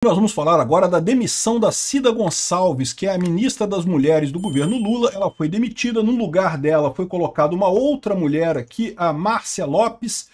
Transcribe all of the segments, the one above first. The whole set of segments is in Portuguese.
Nós vamos falar agora da demissão da Cida Gonçalves, que é a ministra das Mulheres do governo Lula. Ela foi demitida, no lugar dela foi colocada uma outra mulher aqui, a Márcia Lopes,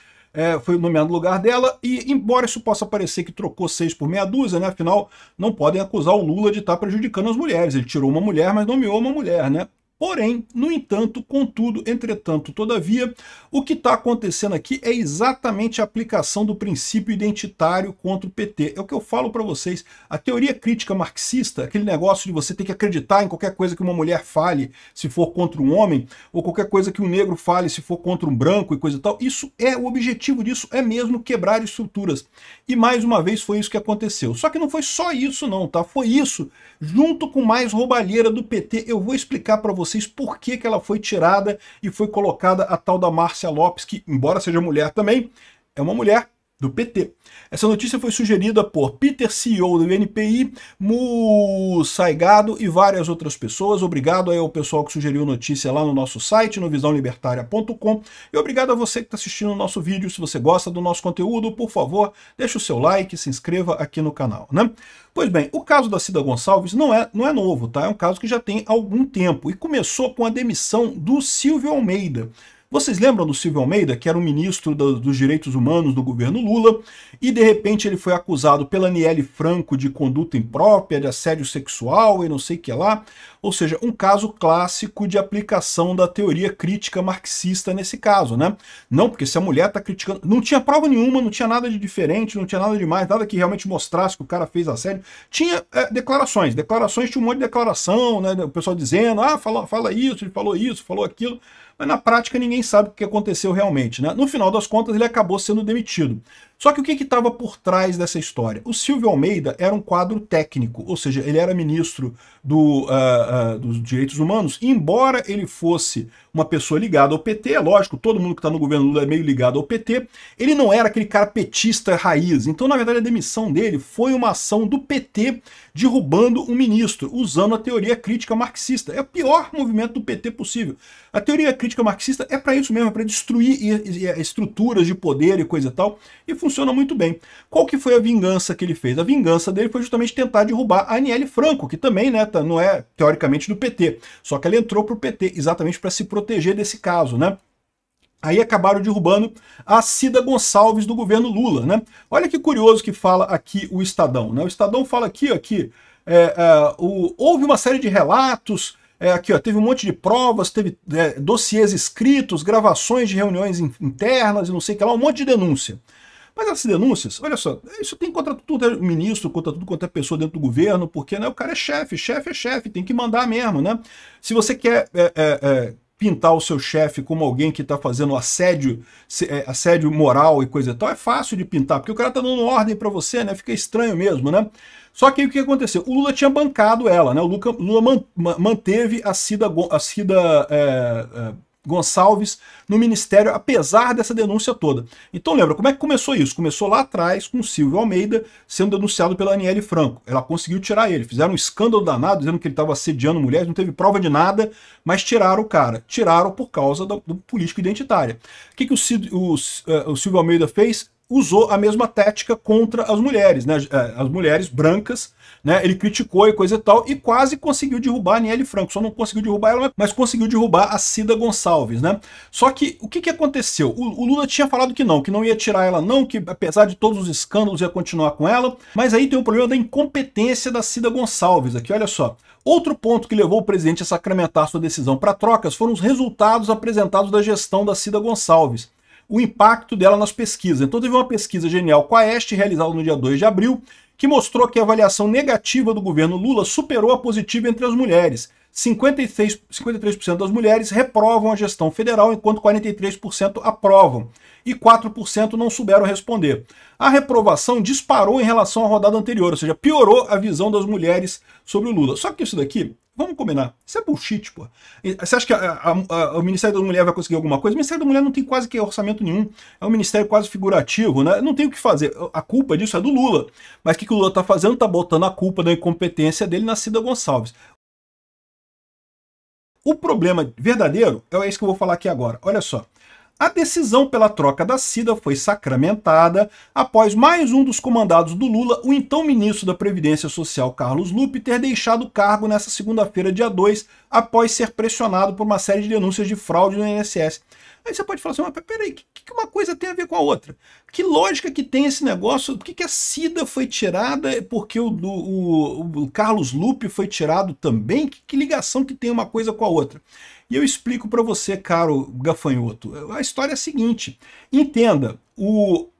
foi nomeado no lugar dela, e embora isso possa parecer que trocou 6 por meia dúzia, né? Afinal, não podem acusar o Lula de estar prejudicando as mulheres. Ele tirou uma mulher, mas nomeou uma mulher, né? Porém, no entanto, contudo, entretanto, todavia, o que está acontecendo aqui é exatamente a aplicação do princípio identitário contra o PT. É o que eu falo para vocês. A teoria crítica marxista, aquele negócio de você ter que acreditar em qualquer coisa que uma mulher fale se for contra um homem, ou qualquer coisa que um negro fale se for contra um branco e coisa e tal, isso é, o objetivo disso é mesmo quebrar estruturas. E mais uma vez foi isso que aconteceu. Só que não foi só isso não, tá? Foi isso, junto com mais roubalheira do PT. Eu vou explicar para vocês por que ela foi tirada e foi colocada a tal da Márcia Lopes, que, embora seja mulher também, é uma mulher do PT. Essa notícia foi sugerida por Peter, CEO do NPI, Mu Saigado e várias outras pessoas. Obrigado aí ao pessoal que sugeriu a notícia lá no nosso site, no visãolibertaria.com. E obrigado a você que está assistindo o nosso vídeo. Se você gosta do nosso conteúdo, por favor, deixe o seu like, se inscreva aqui no canal, né? Pois bem, o caso da Cida Gonçalves não é novo, tá? É um caso que já tem algum tempo e começou com a demissão do Silvio Almeida. Vocês lembram do Silvio Almeida, que era o ministro dos Direitos Humanos do governo Lula, e de repente ele foi acusado pela Aniele Franco de conduta imprópria, de assédio sexual e não sei o que lá, ou seja, um caso clássico de aplicação da teoria crítica marxista nesse caso, né? Não, porque se a mulher está criticando, não tinha prova nenhuma, não tinha nada de diferente, não tinha nada demais, nada que realmente mostrasse que o cara fez assédio. Tinha declarações tinha um monte de declaração, né? O pessoal dizendo, fala isso, ele falou isso, falou aquilo, mas na prática ninguém sabe o que aconteceu realmente, né? No final das contas ele acabou sendo demitido. Só que o que estava por trás dessa história? O Silvio Almeida era um quadro técnico, ou seja, ele era ministro dos Direitos Humanos, e embora ele fosse uma pessoa ligada ao PT, é lógico, todo mundo que está no governo Lula é meio ligado ao PT, ele não era aquele cara petista raiz. Então, na verdade, a demissão dele foi uma ação do PT derrubando um ministro, usando a teoria crítica marxista. É o pior movimento do PT possível. A teoria crítica marxista é para isso mesmo, é para destruir estruturas de poder e coisa e tal, e funciona muito bem. Qual que foi a vingança que ele fez? A vingança dele foi justamente tentar derrubar a Aniele Franco, que também, né, não é teoricamente do PT, só que ela entrou para o PT exatamente para se proteger desse caso, né? Aí acabaram derrubando a Cida Gonçalves do governo Lula, né? Olha que curioso que fala aqui o Estadão, né? O Estadão fala aqui, houve uma série de relatos, aqui, ó, teve um monte de provas, teve dossiês escritos, gravações de reuniões internas e não sei o que lá, um monte de denúncia. Mas essas denúncias, olha só, isso tem contra tudo, ministro, contra tudo quanto é pessoa dentro do governo, porque, né, o cara é chefe é chefe, tem que mandar mesmo, né? Se você quer pintar o seu chefe como alguém que está fazendo assédio moral e coisa e tal, é fácil de pintar, porque o cara está dando ordem para você, né? Fica estranho mesmo, né? Só que aí o que aconteceu? O Lula tinha bancado ela, né? O Lula manteve a Cida Gonçalves no ministério, apesar dessa denúncia toda. Então lembra, como é que começou isso? Começou lá atrás com o Silvio Almeida sendo denunciado pela Aniele Franco. Ela conseguiu tirar ele, fizeram um escândalo danado, dizendo que ele estava assediando mulheres, não teve prova de nada, mas tiraram o cara. Tiraram por causa do político identitária. O que o Silvio Almeida fez? Usou a mesma tática contra as mulheres, né? As mulheres brancas, né? Ele criticou e coisa e tal, e quase conseguiu derrubar a Aniele Franco. Só não conseguiu derrubar ela, mas conseguiu derrubar a Cida Gonçalves, né? Só que o que aconteceu? O Lula tinha falado que não ia tirar ela não, que apesar de todos os escândalos ia continuar com ela, mas aí tem o problema da incompetência da Cida Gonçalves aqui, olha só. Outro ponto que levou o presidente a sacramentar sua decisão para trocas foram os resultados apresentados da gestão da Cida Gonçalves, o impacto dela nas pesquisas. Então teve uma pesquisa genial com a Este, realizada no dia 2 de abril, que mostrou que a avaliação negativa do governo Lula superou a positiva entre as mulheres. 53% das mulheres reprovam a gestão federal, enquanto 43% aprovam. E 4% não souberam responder. A reprovação disparou em relação à rodada anterior, ou seja, piorou a visão das mulheres sobre o Lula. Só que isso daqui, vamos combinar, isso é bullshit, pô. Você acha que o Ministério da Mulher vai conseguir alguma coisa? O Ministério da Mulher não tem quase que orçamento nenhum. É um ministério quase figurativo, né? Não tem o que fazer. A culpa disso é do Lula. Mas o que o Lula está fazendo? Está botando a culpa da incompetência dele na Cida Gonçalves. O problema verdadeiro é isso que eu vou falar aqui agora. Olha só. A decisão pela troca da Cida foi sacramentada após mais um dos comandados do Lula, o então ministro da Previdência Social, Carlos Lupe, ter deixado o cargo nessa segunda-feira, dia 2, após ser pressionado por uma série de denúncias de fraude no INSS. Aí você pode falar assim, mas peraí, o que uma coisa tem a ver com a outra? Que lógica que tem esse negócio? Por que a Cida foi tirada? Porque o Carlos Lupe foi tirado também? Que ligação que tem uma coisa com a outra? E eu explico para você, caro gafanhoto. A história é a seguinte, entenda,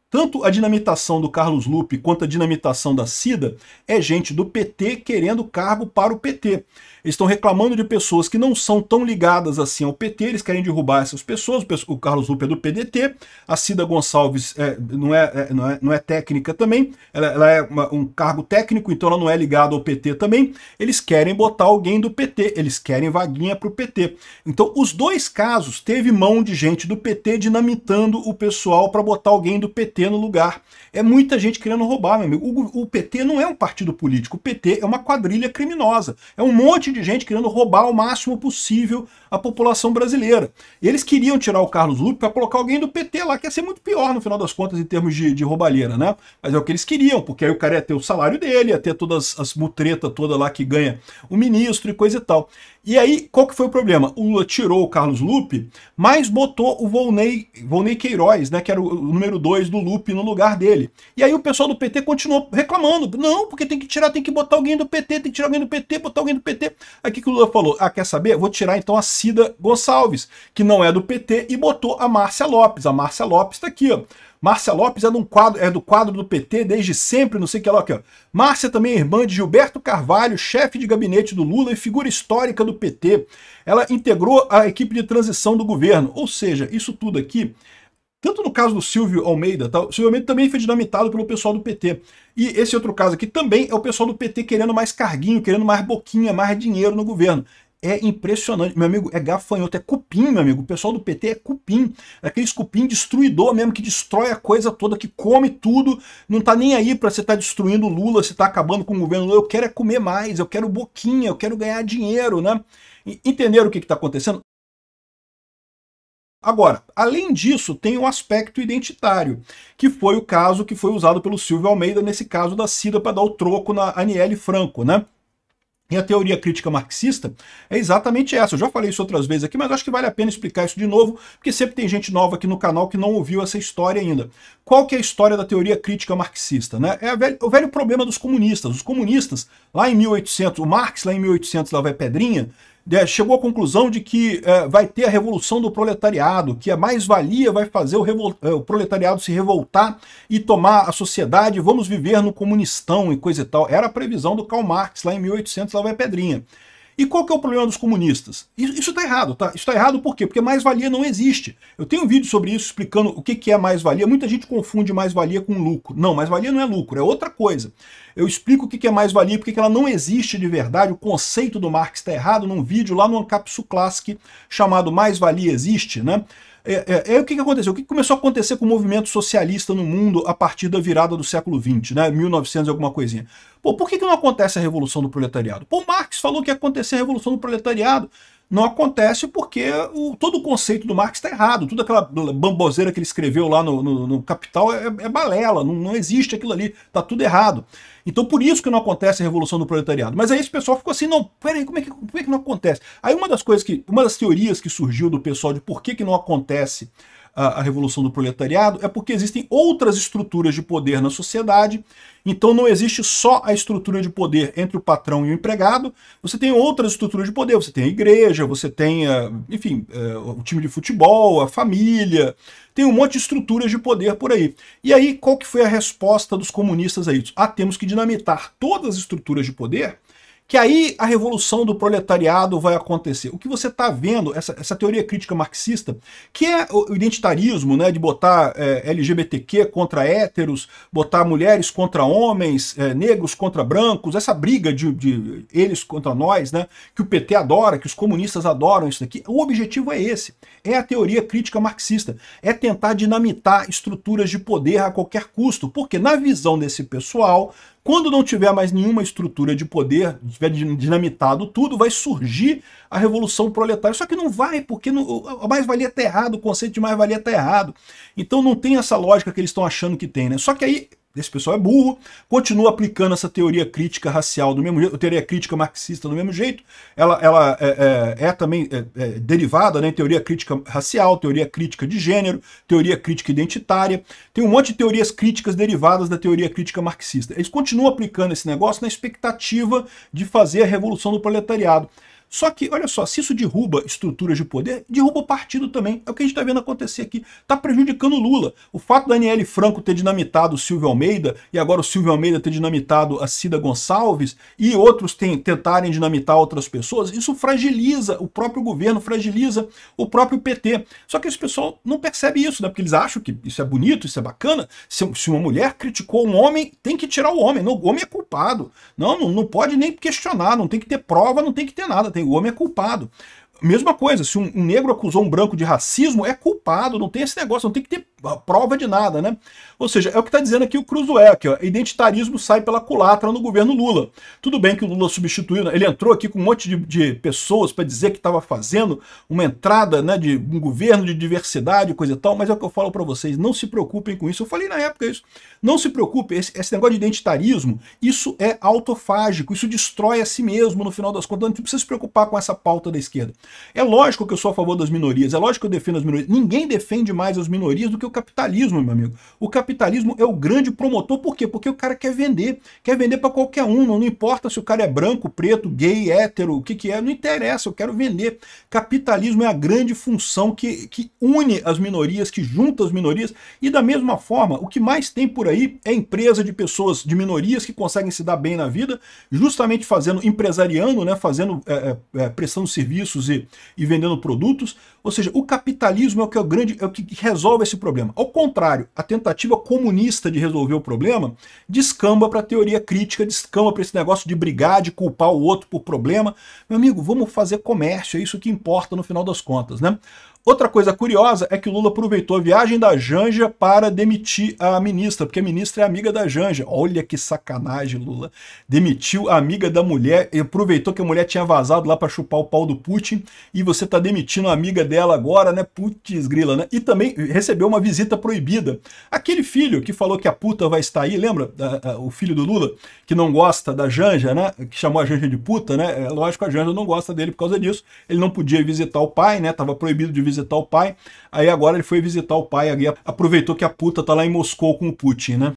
tanto a dinamitação do Carlos Lupe quanto a dinamitação da Cida é gente do PT querendo cargo para o PT. Eles estão reclamando de pessoas que não são tão ligadas assim ao PT, eles querem derrubar essas pessoas. O Carlos Lupe é do PDT, a Cida Gonçalves não é técnica também, ela é um cargo técnico, então ela não é ligada ao PT também. Eles querem botar alguém do PT, eles querem vaguinha para o PT. Então, os dois casos, teve mão de gente do PT dinamitando o pessoal para botar alguém do PT no lugar. É muita gente querendo roubar, meu amigo. O PT não é um partido político, o PT é uma quadrilha criminosa. É um monte de gente querendo roubar o máximo possível a população brasileira. E eles queriam tirar o Carlos Lupe para colocar alguém do PT lá, que ia ser muito pior no final das contas em termos de roubalheira, né? Mas é o que eles queriam, porque aí o cara ia ter o salário dele, ia ter todas as mutretas toda lá que ganha o ministro e coisa e tal. E aí, qual que foi o problema? O Lula tirou o Carlos Lupe, mas botou o Volney Queiroz, né, que era o número 2 do Lupe, no lugar dele. E aí o pessoal do PT continuou reclamando. Não, porque tem que tirar, tem que botar alguém do PT, tem que tirar alguém do PT, botar alguém do PT. Aí o que o Lula falou? Ah, quer saber? Vou tirar então a Cida Gonçalves, que não é do PT, e botou a Márcia Lopes. A Márcia Lopes tá aqui, ó. Márcia Lopes é do quadro do PT desde sempre, não sei o que lá. Aqui, ó. Márcia também é irmã de Gilberto Carvalho, chefe de gabinete do Lula e figura histórica do PT. Ela integrou a equipe de transição do governo. Ou seja, isso tudo aqui, tanto no caso do Silvio Almeida, tá? O Silvio Almeida também foi dinamitado pelo pessoal do PT. E esse outro caso aqui também é o pessoal do PT querendo mais carguinho, querendo mais boquinha, mais dinheiro no governo. É impressionante, meu amigo, é gafanhoto, é cupim, meu amigo, o pessoal do PT é cupim, é aqueles cupim destruidor mesmo, que destrói a coisa toda, que come tudo, não tá nem aí pra você estar destruindo o Lula, você tá acabando com o governo Lula, eu quero é comer mais, eu quero boquinha, eu quero ganhar dinheiro, né? Entenderam o que tá acontecendo? Agora, além disso, tem um aspecto identitário, que foi o caso que foi usado pelo Silvio Almeida, nesse caso da Cida, para dar o troco na Aniele Franco, né? E a teoria crítica marxista é exatamente essa. Eu já falei isso outras vezes aqui, mas acho que vale a pena explicar isso de novo, porque sempre tem gente nova aqui no canal que não ouviu essa história ainda. Qual que é a história da teoria crítica marxista? Né? É o velho problema dos comunistas. Os comunistas, lá em 1800, o Marx lá em 1800, lá vai Pedrinha, chegou à conclusão de que vai ter a revolução do proletariado, que a mais-valia vai fazer o proletariado se revoltar e tomar a sociedade, vamos viver no comunistão e coisa e tal. Era a previsão do Karl Marx lá em 1800, lá vai Pedrinha. E qual que é o problema dos comunistas? Isso está errado, tá? Isso está errado por quê? Porque mais-valia não existe. Eu tenho um vídeo sobre isso explicando o que é mais-valia. Muita gente confunde mais-valia com lucro. Não, mais-valia não é lucro, é outra coisa. Eu explico o que é mais-valia, porque ela não existe de verdade. O conceito do Marx está errado num vídeo lá no Ancapsu Classic chamado Mais-Valia Existe, né? O que aconteceu? O que começou a acontecer com o movimento socialista no mundo a partir da virada do século XX, né? 1900 e alguma coisinha. Pô, por que não acontece a Revolução do Proletariado? Pô, Marx falou que ia acontecer a Revolução do Proletariado. Não acontece porque todo o conceito do Marx está errado. Toda aquela bamboseira que ele escreveu lá no Capital é balela, não existe aquilo ali, tá tudo errado. Então por isso que não acontece a Revolução do Proletariado. Mas aí esse pessoal ficou assim, não, peraí, como é que não acontece? Aí uma das teorias que surgiu do pessoal de por que não acontece a Revolução do Proletariado é porque existem outras estruturas de poder na sociedade, então não existe só a estrutura de poder entre o patrão e o empregado, você tem outras estruturas de poder, você tem a igreja, você tem, enfim, o time de futebol, a família, tem um monte de estruturas de poder por aí. E aí, qual que foi a resposta dos comunistas a isso? Ah, temos que dinamitar todas as estruturas de poder, que aí a revolução do proletariado vai acontecer. O que você está vendo, essa teoria crítica marxista, que é o identitarismo, né, de botar LGBTQ contra héteros, botar mulheres contra homens, negros contra brancos, essa briga de eles contra nós, né, que o PT adora, que os comunistas adoram isso daqui, o objetivo é esse, é a teoria crítica marxista, é tentar dinamitar estruturas de poder a qualquer custo, porque na visão desse pessoal, Quando não tiver mais nenhuma estrutura de poder, tiver dinamitado tudo, vai surgir a revolução proletária. Só que não vai, porque a mais-valia está errado, o conceito de mais-valia está errado. Então não tem essa lógica que eles estão achando que tem, né? Só que aí esse pessoal é burro, continua aplicando essa teoria crítica racial do mesmo jeito, teoria crítica marxista do mesmo jeito, ela é também derivada, né, em teoria crítica racial, teoria crítica de gênero, teoria crítica identitária, tem um monte de teorias críticas derivadas da teoria crítica marxista. Eles continuam aplicando esse negócio na expectativa de fazer a revolução do proletariado. Só que, olha só, se isso derruba estruturas de poder, derruba o partido também. É o que a gente está vendo acontecer aqui. Está prejudicando o Lula. O fato da Aniele Franco ter dinamitado o Silvio Almeida, e agora o Silvio Almeida ter dinamitado a Cida Gonçalves, e outros tentarem dinamitar outras pessoas, isso fragiliza o próprio governo, fragiliza o próprio PT. Só que esse pessoal não percebe isso, né? Porque eles acham que isso é bonito, isso é bacana. Se uma mulher criticou um homem, tem que tirar o homem. Não, o homem é culpado. Não pode nem questionar, não tem que ter prova, não tem que ter nada. O homem é culpado. Mesma coisa, se um negro acusou um branco de racismo, é culpado, não tem esse negócio, não tem que ter prova de nada, né? Ou seja, é o que está dizendo aqui o Cruzoé, aqui, ó, identitarismo sai pela culatra no governo Lula. Tudo bem que o Lula substituiu, ele entrou aqui com um monte de pessoas para dizer que estava fazendo uma entrada, né, de um governo de diversidade, coisa e tal, mas é o que eu falo para vocês, não se preocupem com isso. Eu falei na época isso, não se preocupem, esse negócio de identitarismo, isso é autofágico, isso destrói a si mesmo no final das contas, não precisa se preocupar com essa pauta da esquerda. É lógico que eu sou a favor das minorias, é lógico que eu defendo as minorias, ninguém defende mais as minorias do que o capitalismo, meu amigo. O capitalismo é o grande promotor, por quê? Porque o cara quer vender para qualquer um, não importa se o cara é branco, preto, gay, hétero, o que é, não interessa, eu quero vender. Capitalismo é a grande função que une as minorias, que junta as minorias, e da mesma forma, o que mais tem por aí é empresa de pessoas, de minorias que conseguem se dar bem na vida, justamente empresariando, né, prestando serviços e vendendo produtos. Ou seja, o capitalismo é o que resolve esse problema. Ao contrário, a tentativa comunista de resolver o problema descamba para a teoria crítica, descamba para esse negócio de brigar, de culpar o outro por problema. Meu amigo, vamos fazer comércio, é isso que importa no final das contas, né? Outra coisa curiosa é que o Lula aproveitou a viagem da Janja para demitir a ministra, porque a ministra é amiga da Janja. Olha que sacanagem, Lula. Demitiu a amiga da mulher, e aproveitou que a mulher tinha vazado lá para chupar o pau do Putin, e você tá demitindo a amiga dela agora, né? Putz grila, né? E também recebeu uma visita proibida. Aquele filho que falou que a puta vai estar aí, lembra? O filho do Lula, que não gosta da Janja, né? Que chamou a Janja de puta, né? É lógico, a Janja não gosta dele por causa disso. Ele não podia visitar o pai, né? Tava proibido de visitar o pai, aí agora ele foi visitar o pai, aí aproveitou que a puta tá lá em Moscou com o Putin, né?